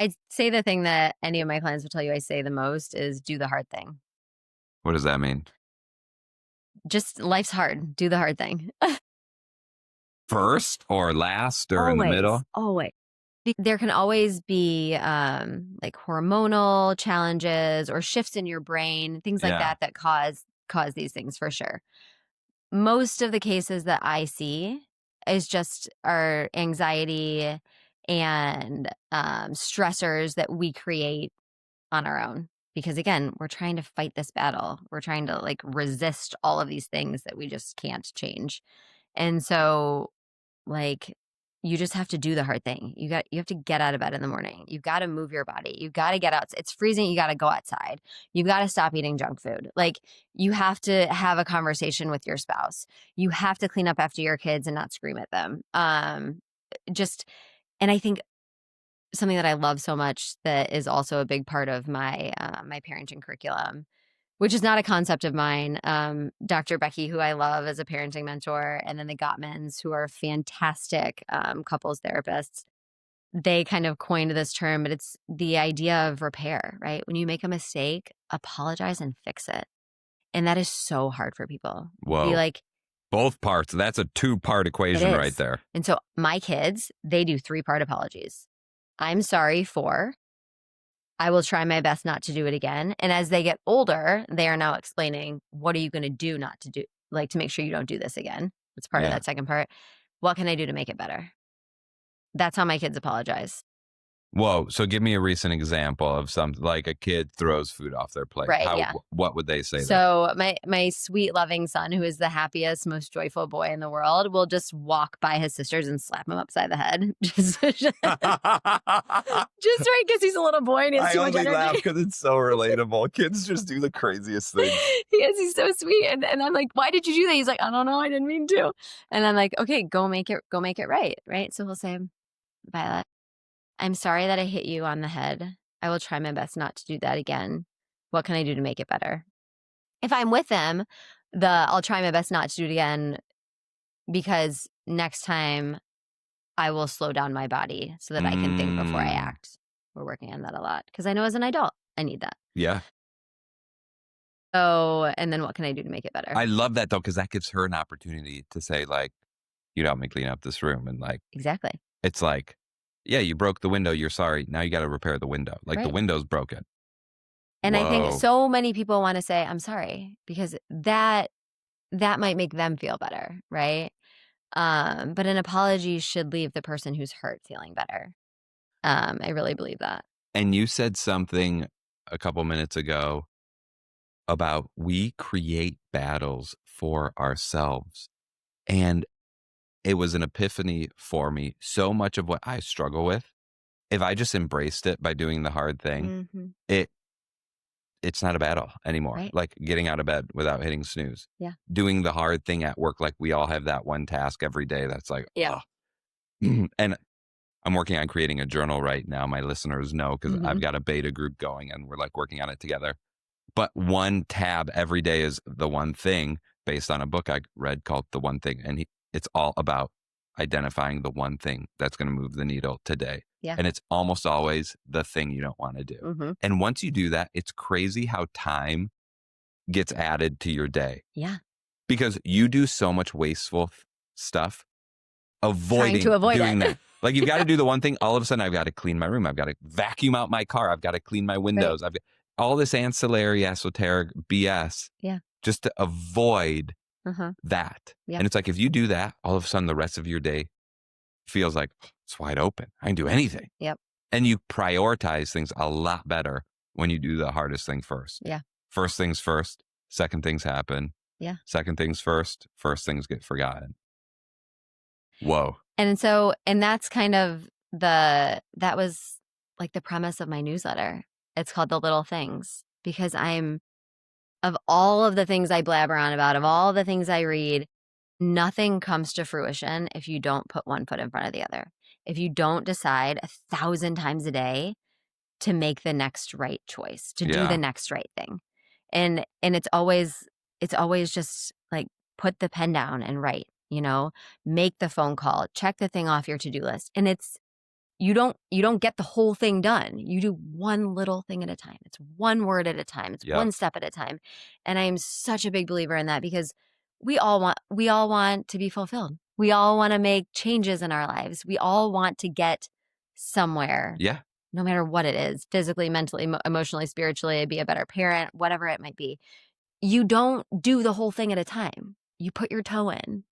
I'd say the thing that any of my clients will tell you I say the most is do the hard thing. What does that mean? Just life's hard. Do the hard thing. First or last or in the Always, middle? always. There can always be like hormonal challenges or shifts in your brain, things like Yeah. that cause these things for sure. Most of the cases that I see is just our anxiety and stressors that we create on our own. Because again, we're trying to fight this battle. We're trying to like resist all of these things that we just can't change. And so like you just have to do the hard thing. You have to get out of bed in the morning. You've got to move your body. You've got to get out. It's freezing. You got to go outside. You've got to stop eating junk food. Like you have to have a conversation with your spouse. You have to clean up after your kids and not scream at them. Just and I think something that I love so much that is also a big part of my my parenting curriculum, which is not a concept of mine. Dr. Becky, who I love as a parenting mentor, and then the Gottmans, who are fantastic couples therapists, they kind of coined this term, but it's the idea of repair, right? When you make a mistake, apologize and fix it. And that is so hard for people. Be Whoa. like, Both parts. That's a 2-part it equation right is. there. And so my kids, they do 3-part apologies. I'm sorry for, I will try my best not to do it again. And as they get older, they are now explaining, what are you going to do not to do, like to make sure you don't do this again? It's part of Yeah. that second part. What can I do to make it better? That's how my kids apologize. Whoa. So give me a recent example of something like a kid throws food off their plate. Right, yeah. What would they say then? So my sweet, loving son, who is the happiest, most joyful boy in the world, will just walk by his sisters and slap him upside the head. Just right, because he's a little boy and he has too much energy. because it's so relatable. Kids just do the craziest things. He is. He's so sweet. And I'm like, why did you do that? He's like, I don't know. I didn't mean to. And I'm like, okay, go make it right. Right. So he'll say, Violet, I'm sorry that I hit you on the head. I will try my best not to do that again. What can I do to make it better? If I'm with him, I'll try my best not to do it again, because next time I will slow down my body so that I can think before I act. We're working on that a lot because I know as an adult, I need that. Yeah. So, and then what can I do to make it better? I love that though, because that gives her an opportunity to say, like, you'd help me clean up this room. And like, Exactly. it's like, yeah, you broke the window. You're sorry. Now you got to repair the window. Like the Right. window's broken. And I think Whoa. so many people want to say, I'm sorry, because that might make them feel better, right? But an apology should leave the person who's hurt feeling better. I really believe that. And you said something a couple minutes ago about we create battles for ourselves. And it was an epiphany for me. So much of what I struggle with, if I just embraced it by doing the hard thing, it's not a battle anymore. Right. Like getting out of bed without hitting snooze. Yeah. Doing the hard thing at work. Like we all have that one task every day that's like, Yeah. And I'm working on creating a journal right now. My listeners know because I've got a beta group going and we're like working on it together. But one tab every day is the one thing based on a book I read called The One Thing. And it's all about identifying the one thing that's going to move the needle today. Yeah. And it's almost always the thing you don't want to do. And once you do that, it's crazy how time gets added to your day. Yeah. Because you do so much wasteful stuff avoiding to avoid doing it. that. Like you've got to do the one thing. All of a sudden, I've got to clean my room. I've got to vacuum out my car. I've got to clean my windows. I've got all this ancillary, esoteric BS. Yeah. Just to avoid that. Yeah. And it's like if you do that, all of a sudden the rest of your day feels like it's wide open. I can do anything. Yep. And you prioritize things a lot better when you do the hardest thing first. Yeah. First things first. Second things happen. Yeah. Second things first. First things get forgotten. Whoa. And that's kind of that was like the premise of my newsletter. It's called The Little Things, because of all of the things I blabber on about, of all the things I read, nothing comes to fruition if you don't put one foot in front of the other. If you don't decide 1,000 times a day to make the next right choice, to do the next right thing. And it's always just like put the pen down and write, make the phone call, check the thing off your to-do list. And you don't get the whole thing done. You do one little thing at a time. It's one word at a time. It's Yep. one step at a time. And I am such a big believer in that because we all want to be fulfilled. We all want to make changes in our lives. We all want to get somewhere, Yeah. no matter what it is, physically, mentally, emotionally, spiritually, be a better parent, whatever it might be. You don't do the whole thing at a time. You put your toe in.